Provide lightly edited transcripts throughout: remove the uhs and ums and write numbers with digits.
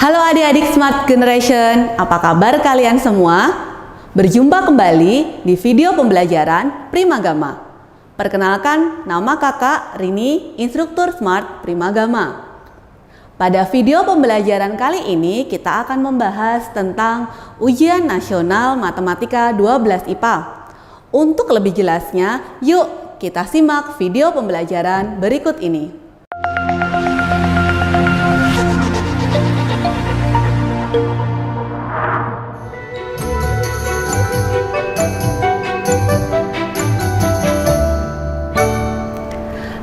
Halo adik-adik Smart Generation, apa kabar kalian semua? Berjumpa kembali di video pembelajaran Primagama. Perkenalkan, nama kakak Rini, instruktur Smart Primagama. Pada video pembelajaran kali ini kita akan membahas tentang Ujian Nasional Matematika 12 IPA. Untuk lebih jelasnya, yuk kita simak video pembelajaran berikut ini.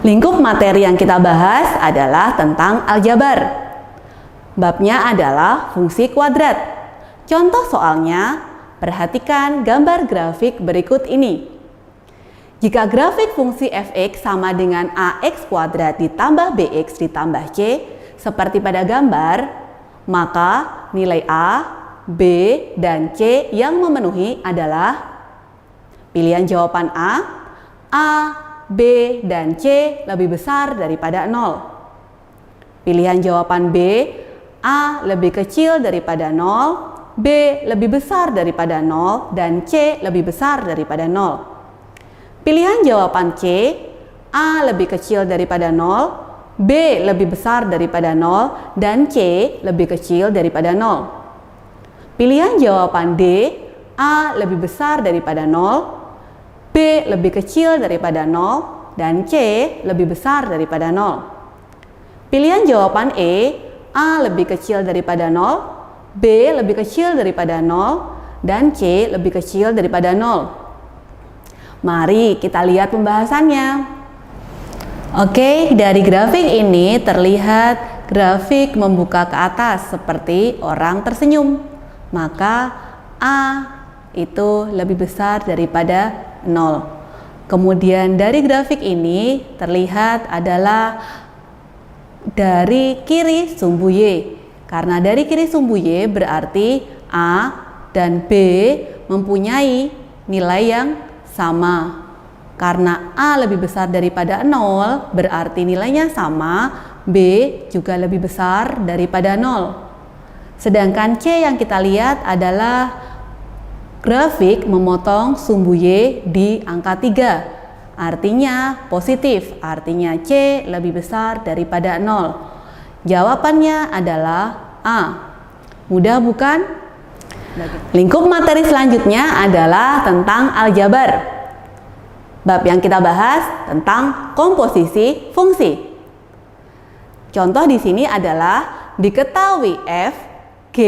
Lingkup materi yang kita bahas adalah tentang aljabar. Babnya adalah fungsi kuadrat. Contoh soalnya, perhatikan gambar grafik berikut ini. Jika grafik fungsi fx sama dengan ax kuadrat ditambah bx ditambah c, seperti pada gambar, maka nilai a, b, dan c yang memenuhi adalah pilihan jawaban A, B, dan C lebih besar daripada 0. Pilihan jawaban B, A lebih kecil daripada 0, B lebih besar daripada 0, dan C lebih besar daripada 0. Pilihan jawaban C, A lebih kecil daripada 0, B lebih besar daripada 0, dan C lebih kecil daripada 0. Pilihan jawaban D, A lebih besar daripada 0, B lebih kecil daripada 0, dan C lebih besar daripada 0. Pilihan jawaban E, A lebih kecil daripada 0, B lebih kecil daripada 0, dan C lebih kecil daripada 0. Mari kita lihat pembahasannya. Oke, dari grafik ini terlihat grafik membuka ke atas seperti orang tersenyum. Maka A itu lebih besar daripada 0. Kemudian dari grafik ini terlihat adalah dari kiri sumbu Y. Karena dari kiri sumbu Y berarti A dan B mempunyai nilai yang sama. Karena A lebih besar daripada 0 berarti nilainya sama, B juga lebih besar daripada 0. Sedangkan C yang kita lihat adalah grafik memotong sumbu Y di angka 3. Artinya positif, artinya C lebih besar daripada 0. Jawabannya adalah A. Mudah bukan? Lingkup materi selanjutnya adalah tentang aljabar. Bab yang kita bahas tentang komposisi fungsi. Contoh di sini adalah diketahui f, g,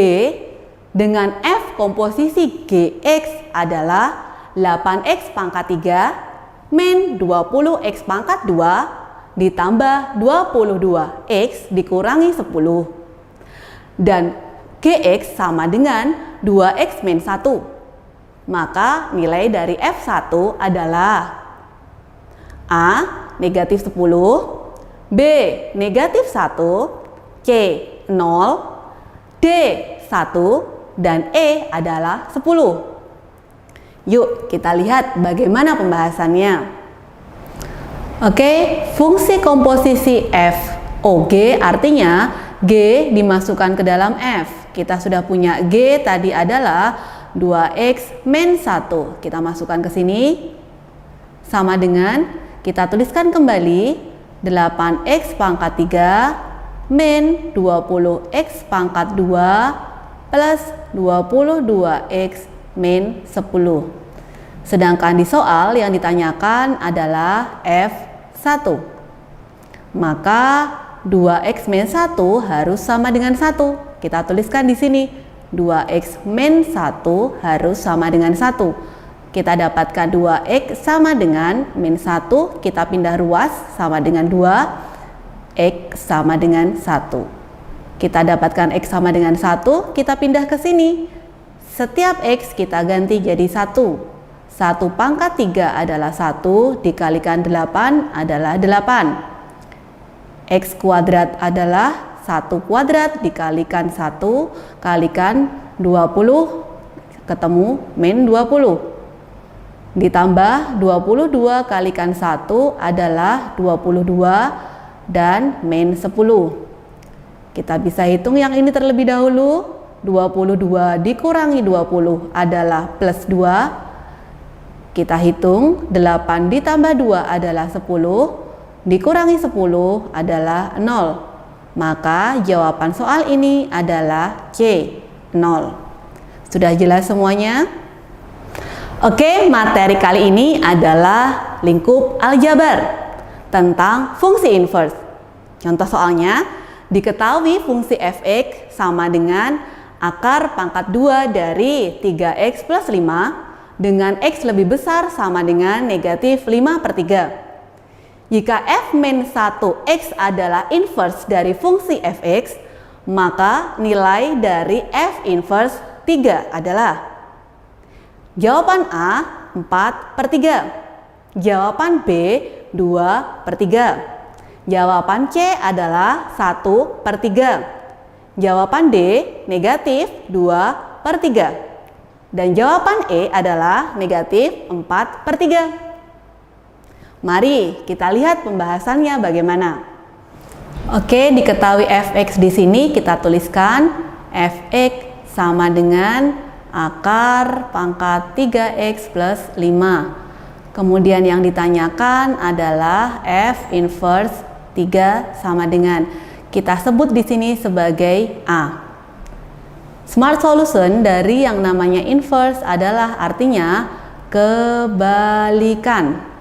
dengan f komposisi gx adalah 8x pangkat 3 min 20x pangkat 2 ditambah 22x dikurangi 10. Dan gx sama dengan 2x min 1. Maka nilai dari f1 adalah A, negatif 10, B, negatif 1, C, 0, D, 1, dan E adalah 10. Yuk kita lihat bagaimana pembahasannya. Oke, fungsi komposisi f OG artinya G dimasukkan ke dalam F. Kita sudah punya G tadi adalah 2x min 1. Kita masukkan ke sini. Sama dengan, kita tuliskan kembali 8x pangkat 3 min 20x pangkat 2 plus 22x min 10. Sedangkan di soal yang ditanyakan adalah F1. Maka 2x min 1 harus sama dengan 1. Kita tuliskan di sini 2x min 1 harus sama dengan 1. Kita dapatkan 2x sama dengan min 1, kita pindah ruas sama dengan 2, x sama dengan 1. Kita dapatkan x sama dengan 1, kita pindah ke sini. Setiap x kita ganti jadi 1. 1 pangkat 3 adalah 1, dikalikan 8 adalah 8. X kuadrat adalah 1 kuadrat dikalikan 1, kalikan 20, ketemu min 20. Ditambah 22 kalikan 1 adalah 22 dan min 10. Kita bisa hitung yang ini terlebih dahulu. 22 dikurangi 20 adalah plus 2. Kita hitung 8 ditambah 2 adalah 10. Dikurangi 10 adalah 0. Maka jawaban soal ini adalah C, 0. Sudah jelas semuanya? Oke, materi kali ini adalah lingkup aljabar tentang fungsi inverse. Contoh soalnya, diketahui fungsi f(x) sama dengan akar pangkat 2 dari 3x plus 5 dengan x lebih besar sama dengan negatif 5/3. Jika f-1x adalah inverse dari fungsi fx, maka nilai dari f inverse 3 adalah jawaban A 4/3, jawaban B 2/3, jawaban C adalah 1/3, jawaban D negatif 2/3, dan jawaban E adalah negatif 4/3. Mari kita lihat pembahasannya bagaimana. Oke, diketahui fx di sini kita tuliskan fx sama dengan akar pangkat 3x plus 5. Kemudian yang ditanyakan adalah f inverse 3 sama dengan, kita sebut di sini sebagai A. Smart solution dari yang namanya inverse adalah artinya kebalikan.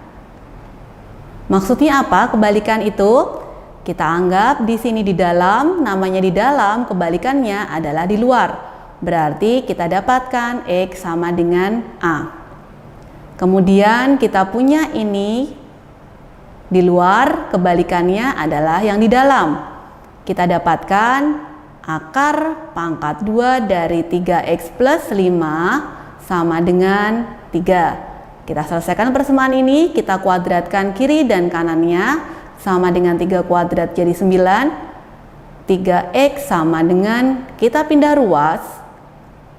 Maksudnya apa kebalikan itu? Kita anggap di sini di dalam, namanya di dalam, kebalikannya adalah di luar. Berarti kita dapatkan X sama dengan A. Kemudian kita punya ini di luar, kebalikannya adalah yang di dalam. Kita dapatkan akar pangkat 2 dari 3x plus 5 sama dengan 3. Kita selesaikan persamaan ini, kita kuadratkan kiri dan kanannya, sama dengan 3 kuadrat jadi 9. 3x sama dengan, kita pindah ruas,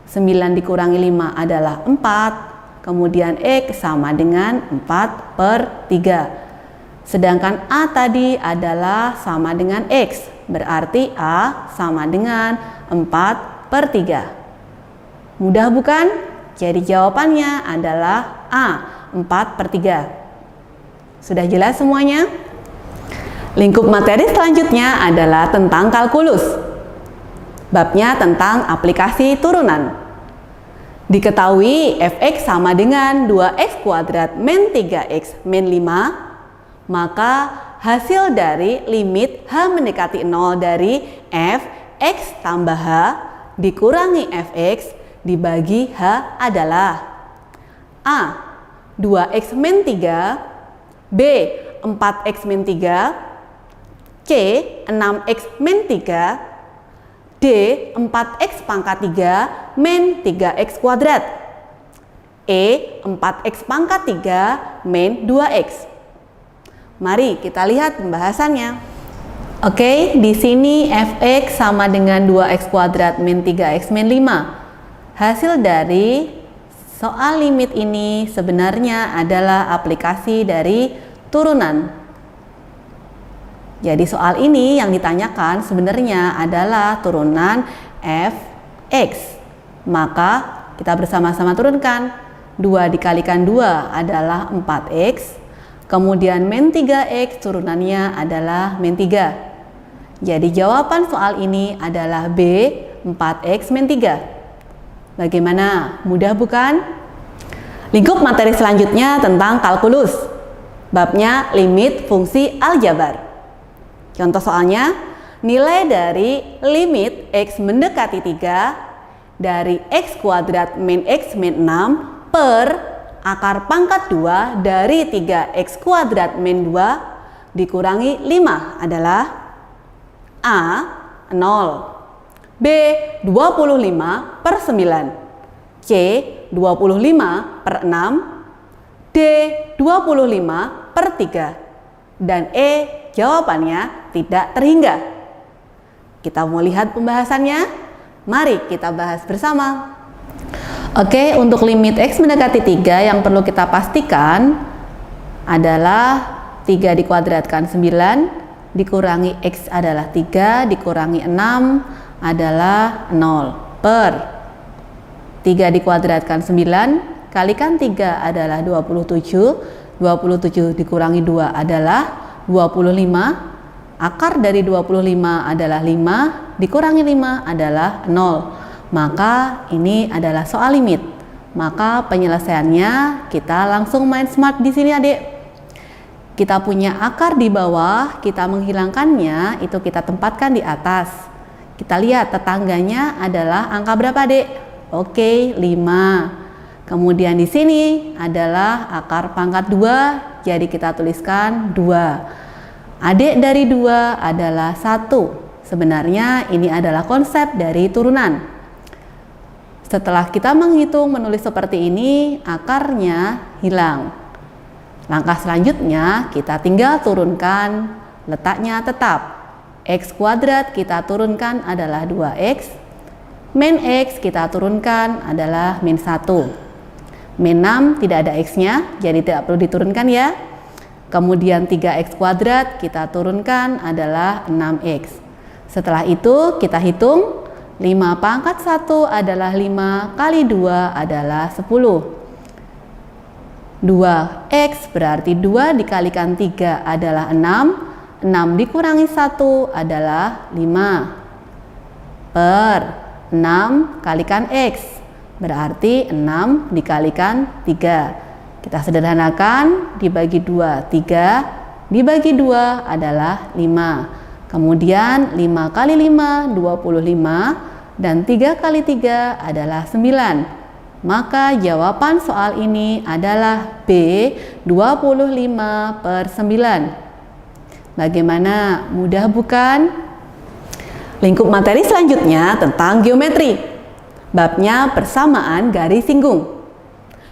9 dikurangi 5 adalah 4, kemudian x sama dengan 4/3. Sedangkan A tadi adalah sama dengan x, berarti A sama dengan 4/3. Mudah bukan? Jadi jawabannya adalah A, 4/3. Sudah jelas semuanya? Lingkup materi selanjutnya adalah tentang kalkulus. Babnya tentang aplikasi turunan. Diketahui fx sama dengan 2x kuadrat min 3x min 5, maka hasil dari limit h mendekati 0 dari f x tambah h dikurangi fx dibagi h adalah A 2x min 3, B 4x min 3, C 6x min 3, D 4x pangkat 3 min 3x kuadrat, E 4x pangkat 3 min 2x. Mari kita lihat pembahasannya. Oke, di sini fx sama dengan 2x kuadrat min 3x min 5. Hasil dari soal limit ini sebenarnya adalah aplikasi dari turunan. Jadi soal ini yang ditanyakan sebenarnya adalah turunan fx. Maka kita bersama-sama turunkan. 2 dikalikan 2 adalah 4x. Kemudian min 3x turunannya adalah min 3. Jadi jawaban soal ini adalah B, 4x min 3. Bagaimana? Mudah bukan? Lingkup materi selanjutnya tentang kalkulus. Babnya limit fungsi aljabar. Contoh soalnya, nilai dari limit x mendekati 3 dari x kuadrat min x min 6 per akar pangkat 2 dari 3x kuadrat min 2 dikurangi 5 adalah A 0, B 25/9, C 25/6, D 25/3, dan E jawabannya tidak terhingga. Kita mau lihat pembahasannya? Mari kita bahas bersama. Oke, untuk limit x mendekati 3 yang perlu kita pastikan adalah 3 dikuadratkan 9, dikurangi X adalah 3, dikurangi 6 adalah 0, per 3 dikuadratkan 9, kalikan 3 adalah 27, 27 dikurangi 2 adalah 25, akar dari 25 adalah 5, dikurangi 5 adalah 0. Maka ini adalah soal limit. Maka penyelesaiannya kita langsung main smart di sini, adik. Kita punya akar di bawah, kita menghilangkannya, itu kita tempatkan di atas. Kita lihat tetangganya adalah angka berapa, Dek? Oke, 5. Kemudian di sini adalah akar pangkat 2, jadi kita tuliskan 2. Adik dari 2 adalah 1. Sebenarnya ini adalah konsep dari turunan. Setelah kita menghitung menulis seperti ini, akarnya hilang. Langkah selanjutnya kita tinggal turunkan, letaknya tetap. X kuadrat kita turunkan adalah 2x, min X kita turunkan adalah min 1. Min 6 tidak ada X-nya, jadi tidak perlu diturunkan ya. Kemudian 3x kuadrat kita turunkan adalah 6x. Setelah itu kita hitung, 5 pangkat 1 adalah 5 kali 2 adalah 10. 2x berarti 2 dikalikan 3 adalah 6, 6 dikurangi 1 adalah 5, per 6 kalikan x berarti 6 dikalikan 3. Kita sederhanakan, dibagi 2, 3, dibagi 2 adalah 5. Kemudian 5 kali 5, 25, dan 3 kali 3 adalah 9. Maka jawaban soal ini adalah B, 25 per 9. Bagaimana? Mudah bukan? Lingkup materi selanjutnya tentang geometri. Babnya persamaan garis singgung.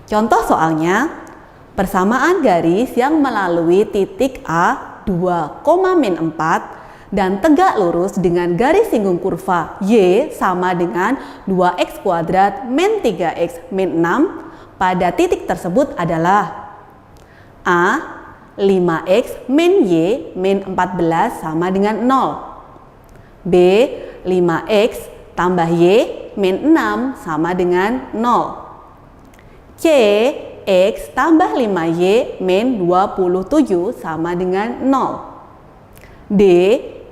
Contoh soalnya, persamaan garis yang melalui titik A 2,-4 dan tegak lurus dengan garis singgung kurva Y sama dengan 2x kuadrat min 3x min 6 pada titik tersebut adalah A. 5x min Y min 14 sama dengan 0, B. 5x tambah Y min 6 sama dengan 0, C. X tambah 5Y min 27 sama dengan 0, D.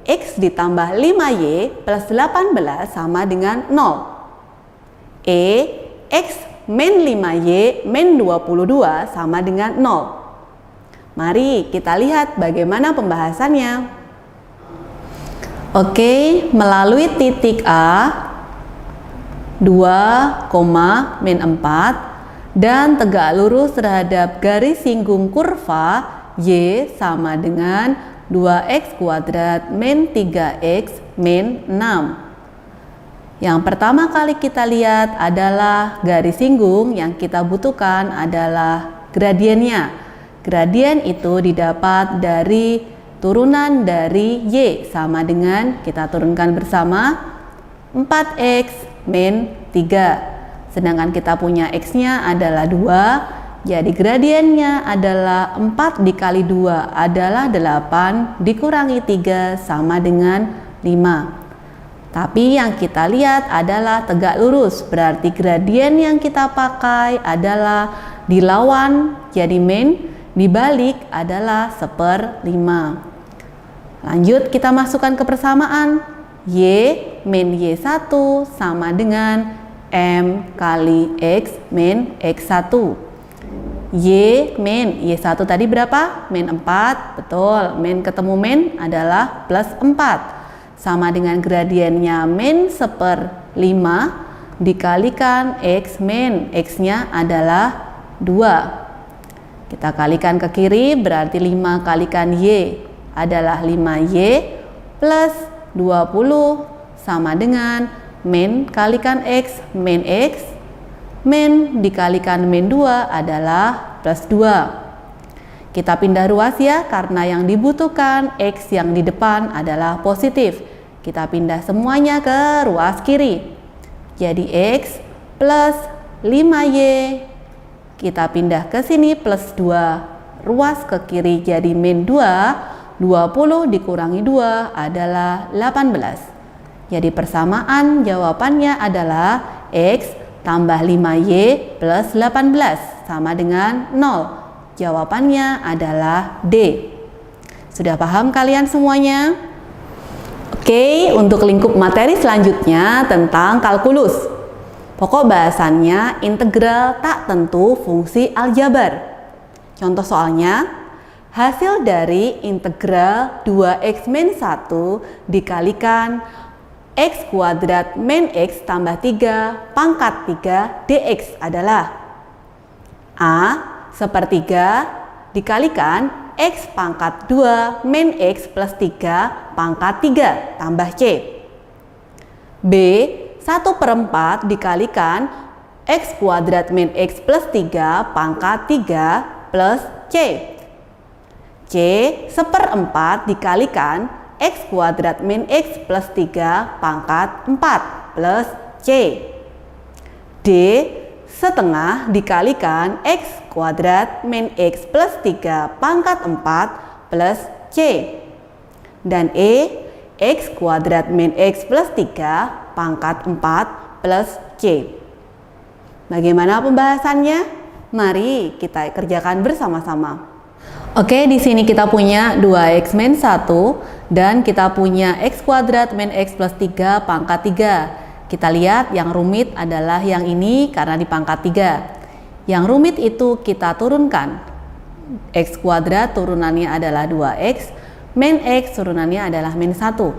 X ditambah 5Y plus 18 sama dengan 0, E. X min 5Y min 22 sama dengan 0. Mari kita lihat bagaimana pembahasannya. Oke, melalui titik A 2,-4 dan tegak lurus terhadap garis singgung kurva Y sama dengan 2x kuadrat min 3x min 6. Yang pertama kali kita lihat adalah garis singgung, yang kita butuhkan adalah gradiennya. Gradien itu didapat dari turunan dari Y sama dengan, kita turunkan bersama, 4x min 3. Sedangkan kita punya X-nya adalah 2. Jadi gradiennya adalah 4 dikali 2 adalah 8 dikurangi 3 sama dengan 5. Tapi yang kita lihat adalah tegak lurus, berarti gradien yang kita pakai adalah dilawan, jadi min, dibalik adalah 1/5. Lanjut kita masukkan ke persamaan. Y min Y1 sama dengan M kali X min X1. Y min Y1 tadi berapa? Min 4, betul. Min ketemu min adalah plus 4. Sama dengan gradiennya min 1/5 dikalikan X min. X-nya adalah 2. Kita kalikan ke kiri, berarti 5 kalikan Y adalah 5Y plus 20 sama dengan min kalikan X min X. Min dikalikan min 2 adalah plus 2. Kita pindah ruas ya, karena yang dibutuhkan X yang di depan adalah positif. Kita pindah semuanya ke ruas kiri. Jadi X plus 5Y. Kita pindah ke sini plus 2. Ruas ke kiri jadi min 2 20 dikurangi 2 adalah 18. Jadi persamaan jawabannya adalah X tambah 5Y plus 18 sama dengan 0. Jawabannya adalah D. Sudah paham kalian semuanya? Oke, untuk lingkup materi selanjutnya tentang kalkulus. Pokok bahasannya integral tak tentu fungsi aljabar. Contoh soalnya, hasil dari integral 2x min 1 dikalikan x kuadrat min x tambah 3 pangkat 3 dx adalah A sepertiga dikalikan x pangkat 2 min x plus 3 pangkat 3 tambah c. B 1/4 dikalikan x kuadrat min x plus 3 pangkat 3 plus c. C 1/4 dikalikan x kuadrat min x plus 3 pangkat 4 plus c. D setengah dikalikan x kuadrat min x plus 3 pangkat 4 plus c. Dan E x kuadrat min x plus 3 pangkat 4 plus c. Bagaimana pembahasannya? Mari kita kerjakan bersama-sama. Oke, di sini kita punya 2x min 1 dan kita punya x kuadrat min x plus 3 pangkat 3. Kita lihat yang rumit adalah yang ini karena di pangkat 3. Yang rumit itu kita turunkan. X kuadrat turunannya adalah 2x, min x turunannya adalah min 1.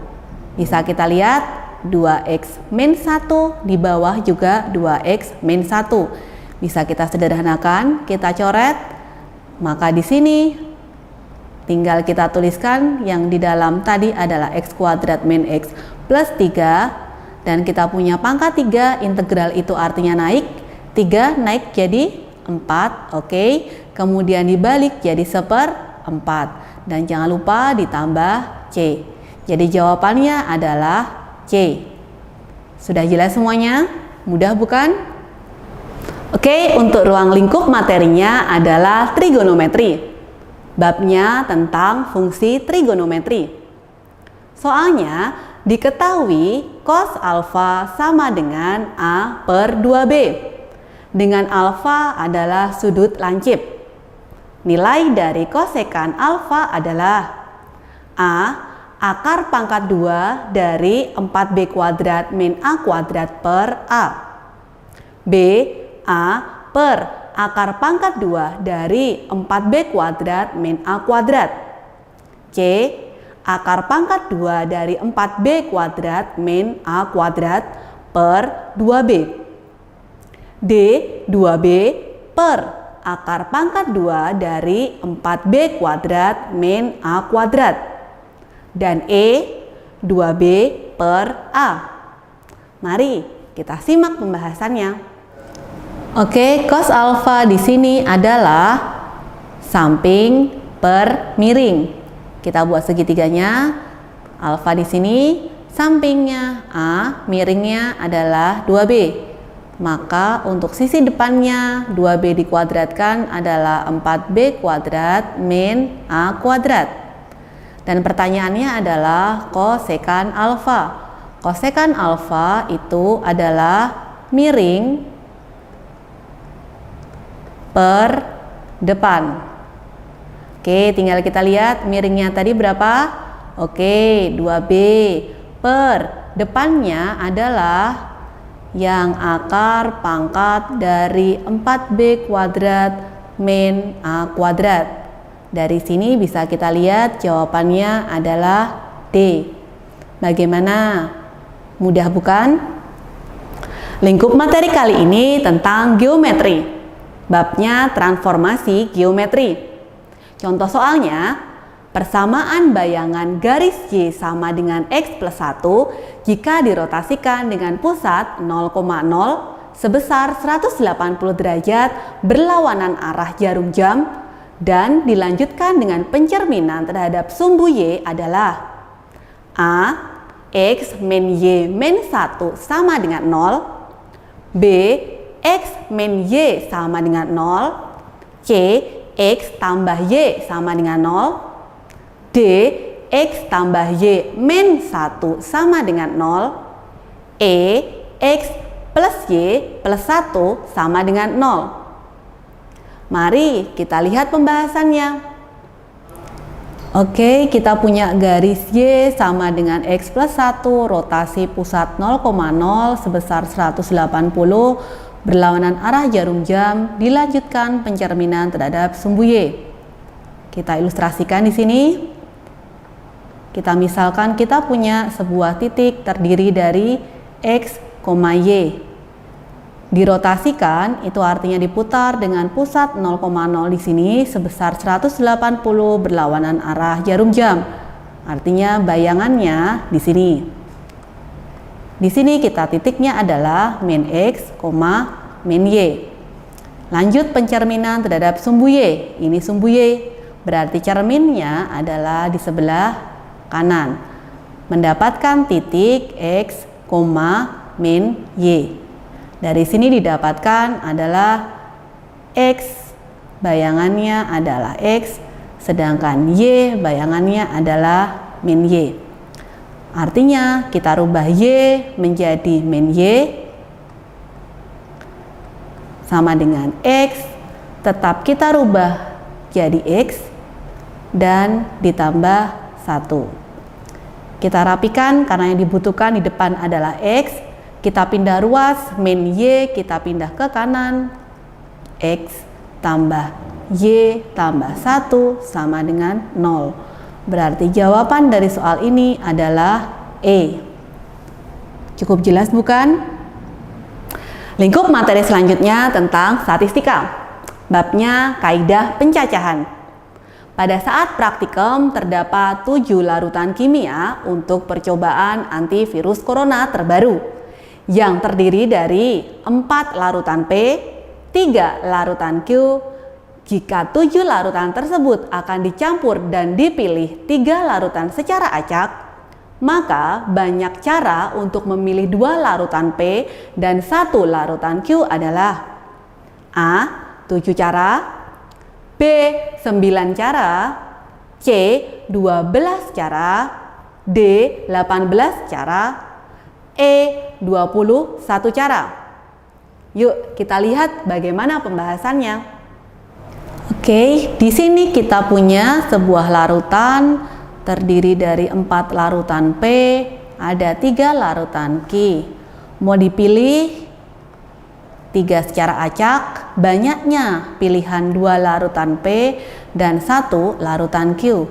Bisa kita lihat 2x min 1 di bawah juga 2x min 1. Bisa kita sederhanakan, kita coret. Maka di sini tinggal kita tuliskan yang di dalam tadi adalah x kuadrat min x plus 3 dan kita punya pangkat 3, integral itu artinya naik, 3 naik jadi 4, oke. Kemudian dibalik jadi 1/4 dan jangan lupa ditambah c. Jadi jawabannya adalah c. Sudah jelas semuanya? Mudah bukan? Oke, untuk ruang lingkup materinya adalah trigonometri. Babnya tentang fungsi trigonometri. Soalnya diketahui cos alfa sama dengan A per 2B. Dengan alfa adalah sudut lancip. Nilai dari kosekan alfa adalah A akar pangkat 2 dari 4B kuadrat min A kuadrat per A. B A per akar pangkat 2 dari 4B kuadrat min A kuadrat. C akar pangkat 2 dari 4B kuadrat min A kuadrat per 2B. D 2B per akar pangkat 2 dari 4B kuadrat min A kuadrat. Dan E 2B per A. Mari kita simak pembahasannya. Oke, cos alfa di sini adalah samping per miring. Kita buat segitiganya. Alfa di sini sampingnya A, miringnya adalah 2B. Maka untuk sisi depannya 2B dikuadratkan adalah 4B kuadrat min A kuadrat. Dan pertanyaannya adalah kosekan alfa. Kosekan alfa itu adalah miring per depan. Oke, tinggal kita lihat miringnya tadi berapa? Oke, 2B per depannya adalah yang akar pangkat dari 4B kuadrat min A kuadrat. Dari sini bisa kita lihat jawabannya adalah D. Bagaimana? Mudah bukan? Lingkup materi kali ini tentang geometri. Babnya transformasi geometri. Contoh soalnya, persamaan bayangan garis Y sama dengan X plus 1 jika dirotasikan dengan pusat 0,0 sebesar 180 derajat berlawanan arah jarum jam dan dilanjutkan dengan pencerminan terhadap sumbu Y adalah A. X min Y min 1 sama dengan 0. B. X min Y sama dengan 0. C. X tambah Y sama dengan 0. D. D. X tambah Y min 1 sama dengan 0. E. X plus Y plus 1 sama dengan 0. Mari kita lihat pembahasannya. Oke, kita punya garis Y sama dengan X plus 1, rotasi pusat 0,0 sebesar 180, berlawanan arah jarum jam, dilanjutkan pencerminan terhadap sumbu Y. Kita ilustrasikan di sini. Kita misalkan kita punya sebuah titik terdiri dari X, Y. Dirotasikan itu artinya diputar dengan pusat 0,0 di sini sebesar 180 berlawanan arah jarum jam. Artinya bayangannya di sini. Di sini kita titiknya adalah min X, min Y. Lanjut pencerminan terhadap sumbu Y. Ini sumbu Y. Berarti cerminnya adalah di sebelah kanan, mendapatkan titik X, min Y. Dari sini didapatkan adalah X, bayangannya adalah X, sedangkan Y bayangannya adalah min Y. Artinya kita rubah Y menjadi min Y sama dengan X, tetap kita rubah jadi X dan ditambah 1. Kita rapikan karena yang dibutuhkan di depan adalah X. Kita pindah ruas, min Y kita pindah ke kanan. X tambah Y tambah 1 sama dengan 0. Berarti jawaban dari soal ini adalah E. Cukup jelas bukan? Lingkup materi selanjutnya tentang statistika. Babnya kaidah pencacahan. Pada saat praktikum terdapat 7 larutan kimia untuk percobaan antivirus corona terbaru yang terdiri dari 4 larutan P, 3 larutan Q. Jika 7 larutan tersebut akan dicampur dan dipilih 3 larutan secara acak, maka banyak cara untuk memilih 2 larutan P dan 1 larutan Q adalah A. 7 cara, B. 9 cara, C. 12 cara, D. 18 cara, E. 21 cara. Yuk kita lihat bagaimana pembahasannya. Oke, di sini kita punya sebuah larutan terdiri dari 4 larutan P, ada 3 larutan Q. Mau dipilih 3 secara acak, banyaknya pilihan 2 larutan P dan 1 larutan Q.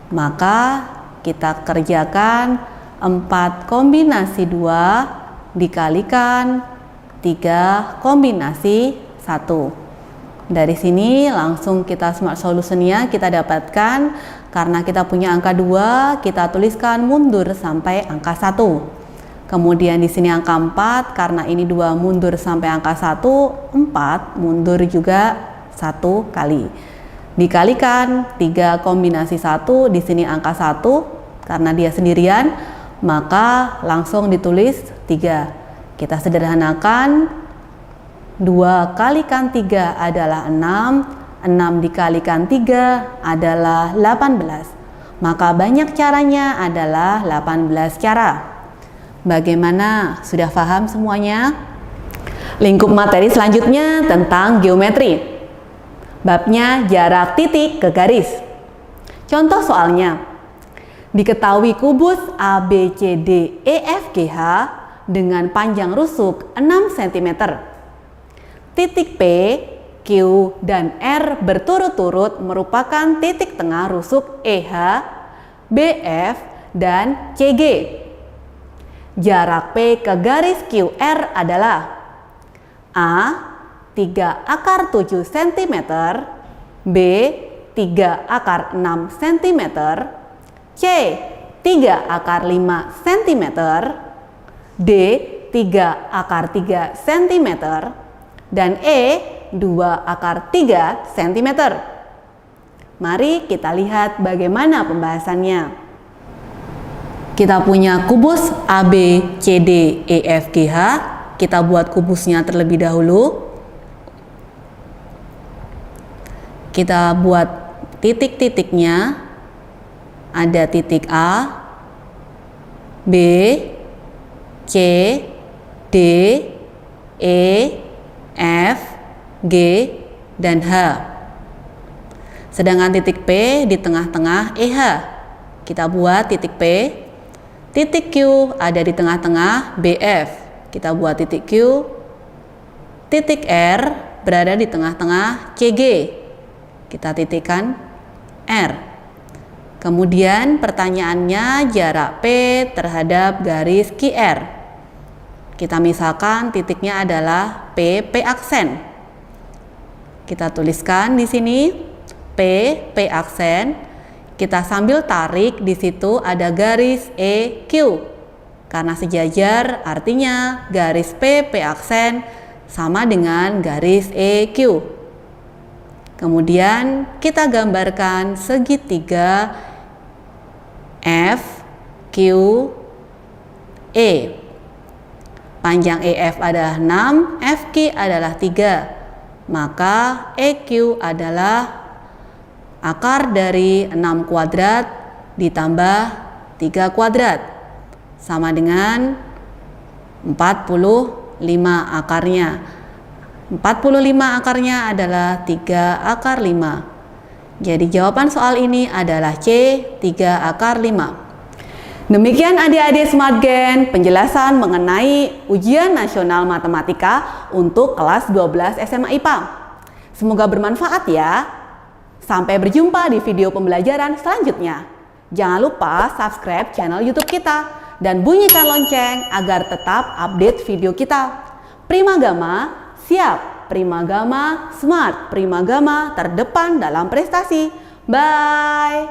Maka kita kerjakan 4 kombinasi 2 dikalikan 3 kombinasi 1. Dari sini langsung kita smart solutionnya kita dapatkan. Karena kita punya angka 2, kita tuliskan mundur sampai angka 1. Kemudian di sini angka 4, karena ini 2 mundur sampai angka 1, 4 mundur juga 1 kali. Dikalikan 3 kombinasi 1, di sini angka 1, karena dia sendirian, maka langsung ditulis 3. Kita sederhanakan, 2 kalikan 3 adalah 6, 6 dikalikan 3 adalah 18. Maka banyak caranya adalah 18 cara. Bagaimana? Sudah paham semuanya? Lingkup materi selanjutnya tentang geometri. Babnya jarak titik ke garis. Contoh soalnya. Diketahui kubus ABCD EFGH dengan panjang rusuk 6 cm. Titik P, Q, dan R berturut-turut merupakan titik tengah rusuk EH, BF, dan CG. Jarak P ke garis QR adalah A. 3 akar 7 cm, B. 3 akar 6 cm, C. 3 akar 5 cm, D. 3 akar 3 cm, dan E. 2 akar 3 cm. Mari kita lihat bagaimana pembahasannya. Kita punya kubus ABCD EFGH. Kita buat kubusnya terlebih dahulu. Kita buat titik-titiknya. ada titik A, B, C, D, E, F, G, dan H. Sedangkan titik P di tengah-tengah EH. Kita buat titik P. Titik Q ada di tengah-tengah BF. Kita buat titik Q. Titik R berada di tengah-tengah CG. Kita titikkan R. Kemudian pertanyaannya jarak P terhadap garis QR. Kita misalkan titiknya adalah P aksen. Kita tuliskan di sini P aksen. Kita sambil tarik, di situ ada garis EQ. Karena sejajar artinya garis P aksen sama dengan garis EQ. Kemudian kita gambarkan segitiga FQE. Panjang EF adalah 6, FQ adalah 3. Maka EQ adalah akar dari 6 kuadrat ditambah 3 kuadrat sama dengan 45 akarnya. 45 akarnya adalah 3 akar 5. Jadi jawaban soal ini adalah C, 3 akar 5. Demikian adik-adik Smart Gen penjelasan mengenai ujian nasional matematika untuk kelas 12 SMA IPA. Semoga bermanfaat ya. Sampai berjumpa di video pembelajaran selanjutnya. Jangan lupa subscribe channel YouTube kita dan bunyikan lonceng agar tetap update video kita. Primagama siap, Primagama smart, Primagama terdepan dalam prestasi. Bye.